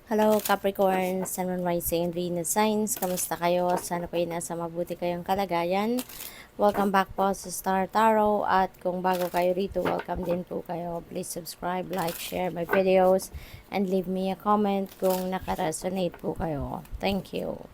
Hello Capricorn, Sun, Moon, Rising, and Venus signs. Kamusta kayo? Sana po ay nasa mabuti kayong kalagayan. Welcome back po sa Star Tarot. At kung bago kayo rito, welcome din po kayo. Please subscribe, like, share my videos, and leave me a comment kung nakaresonate po kayo. Thank you.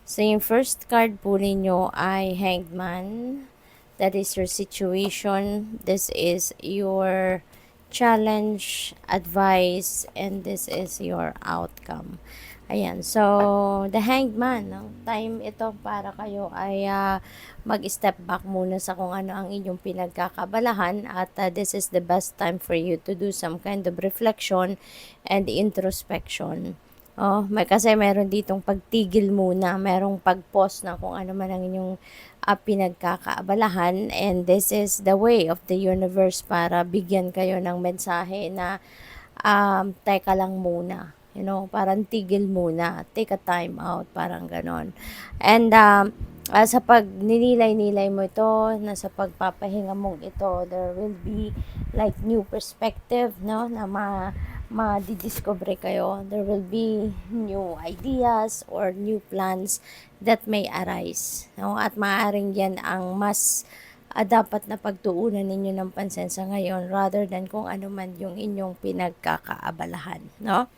So yung first card po ninyo ay Hanged Man. That is your situation. This is your challenge, advice, and this is your outcome. Ayan. So, the Hanged Man, no? Time ito para kayo ay mag-step back muna sa kung ano ang inyong pinagkakabalahan at this is the best time for you to do some kind of reflection and introspection. Oh, kasi meron ditong pagtigil muna, merong pag-pause na kung ano man ang inyong pinagkakaabalahan, and this is the way of the universe para bigyan kayo ng mensahe na teka lang muna. You know, parang tigil muna, take a time out, parang ganon. And sa pag ninilay-nilay mo ito, na sa pagpapahinga mong ito, there will be like new perspective, no, na madidiscover kayo. There will be new ideas or new plans that may arise, no? At maaaring yan ang mas dapat na pagtuunan ninyo ng pansin sa ngayon rather than kung ano man yung inyong pinagkakaabalahan, no?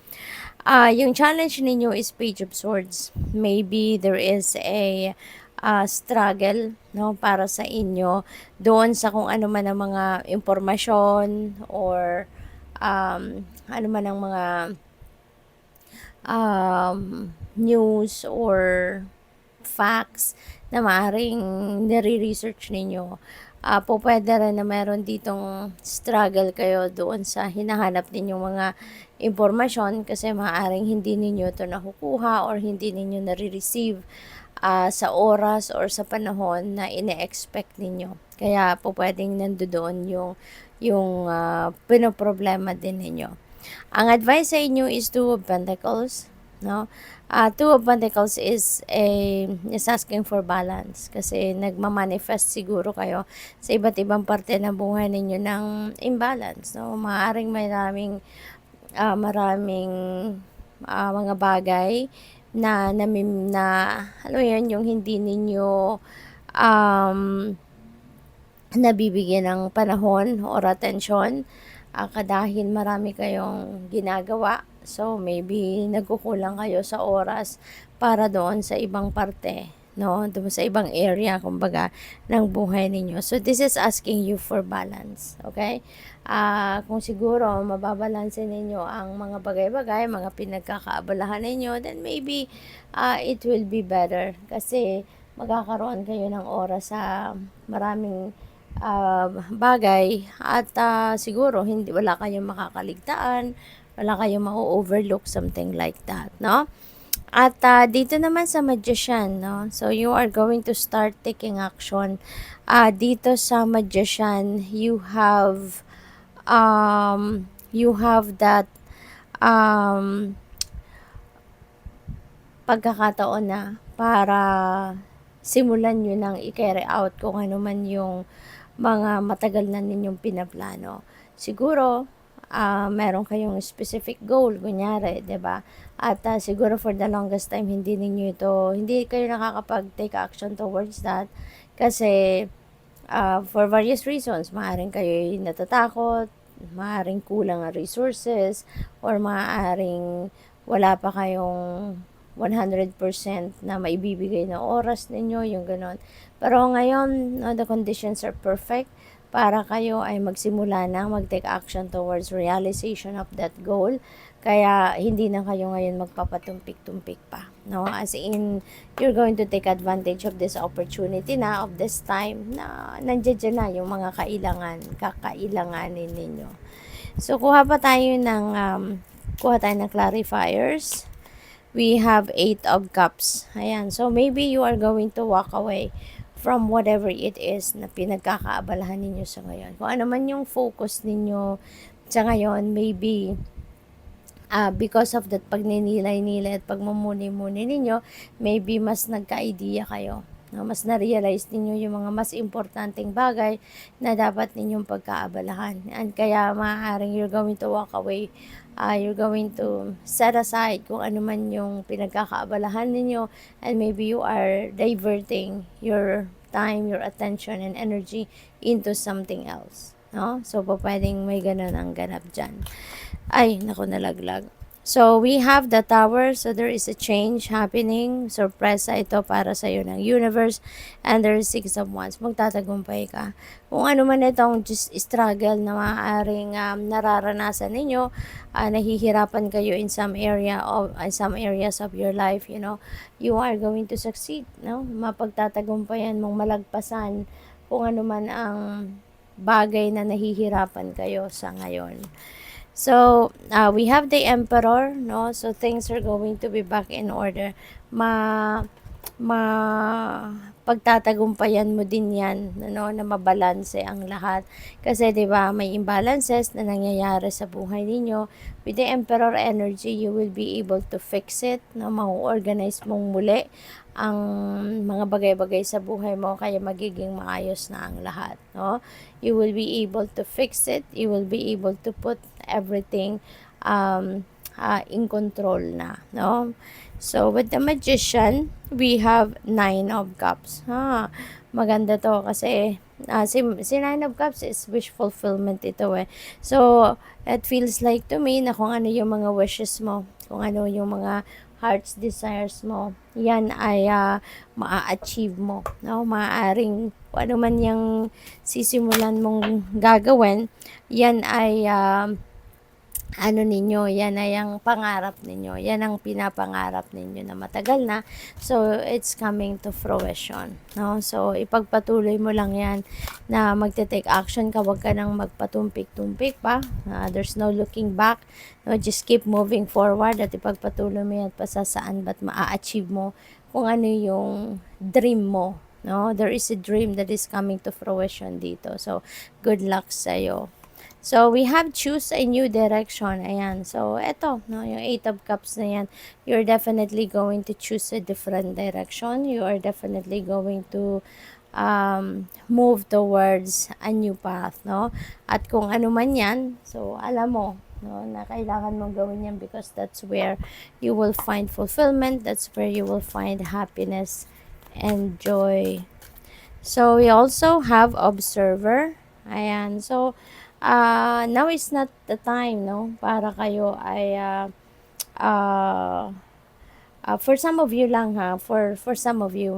Yung challenge ninyo is Page of Swords. Maybe there is a struggle, no, para sa inyo doon sa kung ano man ang mga impormasyon or ano man ang mga news or facts na maaaring nare-research ninyo. Po pwede rin na meron ditong struggle kayo doon sa hinahanap ninyong mga impormasyon kasi maaaring hindi ninyo ito nakukuha or hindi ninyo nare-receive sa oras or sa panahon na ine-expect ninyo. Kaya po pwedeng nandoon yung pinoproblema din ninyo. Ang advice sa inyo is Two of Pentacles, no? Two of Pentacles is asking for balance kasi nagmamanifest siguro kayo sa iba't ibang parte ng buhay ninyo ng imbalance, no? Maaaring maraming mga bagay na alam mo yun, yung hindi ninyo nabibigyan ng panahon or atensyon dahil marami kayong ginagawa. So, maybe nagkukulang kayo sa oras para doon sa ibang parte, no? Doon sa ibang area, kumbaga, ng buhay ninyo. So, this is asking you for balance, okay? Kung siguro mababalansin ninyo ang mga bagay-bagay, mga pinagkakaabalahan ninyo, then maybe it will be better kasi magkakaroon kayo ng oras sa maraming bagay at siguro wala kayong makakaligtaan, wala kayong ma-overlook, something like that, no? At dito naman sa Magician, no? So you are going to start taking action. Dito sa Magician, you have that pagkakataon na para simulan nyo nang i-carry out kung ano man yung mga matagal na ninyong pinaplano. Siguro, meron kayong specific goal, kunyari, 'di ba? At siguro for the longest time hindi kayo nakakapag-take action towards that kasi for various reasons, maaaring kayo natatakot, maaaring kulang ang resources, or maaaring wala pa kayong 100% na maibibigay na oras ninyo, yung ganon. Pero ngayon, no, the conditions are perfect para kayo ay magsimula na mag-take action towards realization of that goal. Kaya hindi na kayo ngayon magpapatumpik-tumpik pa, no? As in, you're going to take advantage of this opportunity na, of this time na nandiyan na yung mga kakailanganin ninyo. So, kuha tayo ng clarifiers. We have 8 of Cups. Ayan. So, maybe you are going to walk away from whatever it is na pinagkakaabalahan ninyo sa ngayon. Kung ano man yung focus ninyo sa ngayon, maybe because of that pagninilay-nilay at pagmumuni-muni ninyo, maybe mas nagka-idea kayo No? Mas na-realize ninyo yung mga mas importanteng bagay na dapat ninyong pagkaabalahan. And kaya maaaring you're going to walk away, you're going to set aside kung ano man yung pinagkakaabalahan ninyo, and maybe you are diverting your time, your attention, and energy into something else. No? So, pwedeng may ganun ang ganap dyan. Ay, naku, nalaglag. So, we have the tower. So, there is a change happening. Sorpresa ito para sa iyo ng universe. And there is 6 of Wands. Magtatagumpay ka. Kung ano man itong just struggle na maaaring nararanasan ninyo, nahihirapan kayo in some some areas of your life, you are going to succeed, no? Mapagtatagumpayan mong malagpasan kung ano man ang bagay na nahihirapan kayo sa ngayon. So, we have the Emperor, no? So, things are going to be back in order. Pagtatagumpayan mo din yan, no? Na mabalanse ang lahat. Kasi, di ba, may imbalances na nangyayari sa buhay ninyo. With the Emperor energy, you will be able to fix it, no? Ma-organize mong muli ang mga bagay-bagay sa buhay mo, kaya magiging maayos na ang lahat, no? You will be able to fix it, you will be able to put everything in control na, no? So, with the Magician, we have 9 of Cups. Maganda to kasi si 9 of Cups is wish fulfillment ito eh. So, it feels like to me na kung ano yung mga wishes mo, kung ano yung mga heart's desires mo, yan ay maa-achieve mo, no? Maaaring kung ano man yung sisimulan mong gagawin, yan ay yan ay ang pangarap ninyo. Yan ang pinapangarap ninyo na matagal na. So, it's coming to fruition, no? So, ipagpatuloy mo lang yan na magte-take action ka. Huwag ka nang magpatumpik-tumpik pa. There's no looking back. No, just keep moving forward at ipagpatuloy mo yan pa sa saan ba't maa-achieve mo kung ano yung dream mo, no? There is a dream that is coming to fruition dito. So, good luck sa'yo. So, we have choose a new direction. Ayan. So, eto, no, yung 8 of Cups na yan, you're definitely going to choose a different direction. You are definitely going to move towards a new path, no? At kung ano man yan, so, alam mo, no, na kailangan mong gawin yan because that's where you will find fulfillment. That's where you will find happiness and joy. So, we also have Observer. Ayan. So, now is not the time, no? Para kayo ay for some of you lang for some of you,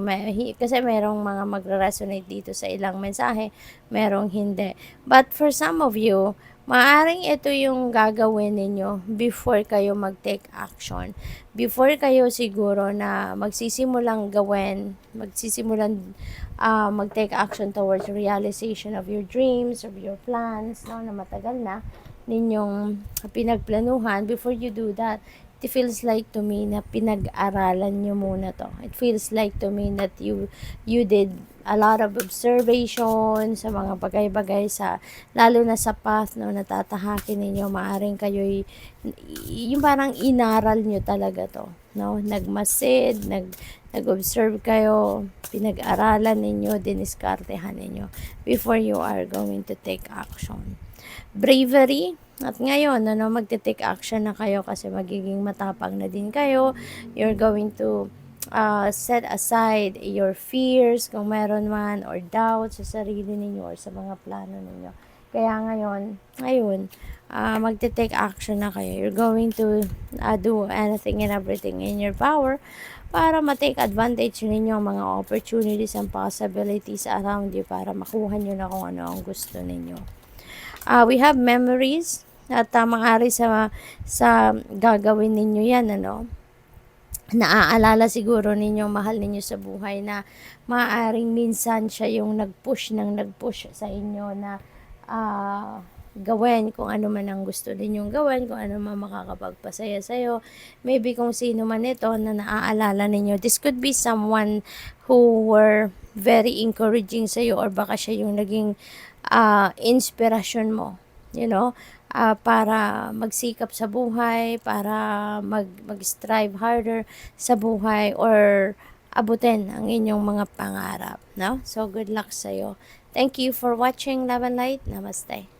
kasi merong mga magre-resonate dito sa ilang mensahe, merong hindi. But for some of you, maaring ito yung gagawin ninyo before kayo mag-take action. Before kayo siguro na magsisimulang mag-take action towards realization of your dreams, of your plans, no, na matagal na ninyong pinagplanuhan. Before you do that, it feels like to me na pinag-aralan nyo muna to. It feels like to me that you did a lot of observation sa mga bagay-bagay lalo na sa path, no, natatahakin ninyo. Maaring kayo yung parang inaral nyo talaga to, no? Nagmasid, nag-observe kayo, pinag-aralan ninyo, diniskartehan ninyo before you are going to take action. Bravery. At ngayon, magte-take action na kayo kasi magiging matapang na din kayo. You're going to set aside your fears, kung meron man, or doubts sa sarili ninyo or sa mga plano ninyo. Kaya ngayon, magte-take action na kayo. You're going to do anything and everything in your power para ma-take advantage ninyo ang mga opportunities and possibilities around you para makuha nyo na kung ano ang gusto ninyo. We have memories at maaari sa gagawin ninyo yan, naaalala siguro ninyo mahal ninyo sa buhay na maaaring minsan siya yung nag-push sa inyo na gawin kung ano man ang gusto ninyong gawin, kung ano man makakapagpasaya sa'yo. Maybe kung sino man ito na naaalala ninyo. This could be someone who were very encouraging sa'yo, or baka siya yung naging inspirasyon mo, para magsikap sa buhay, para mag-strive harder sa buhay, or abutin ang inyong mga pangarap, no? So, good luck sa'yo. Thank you for watching, Love and Light. Namaste.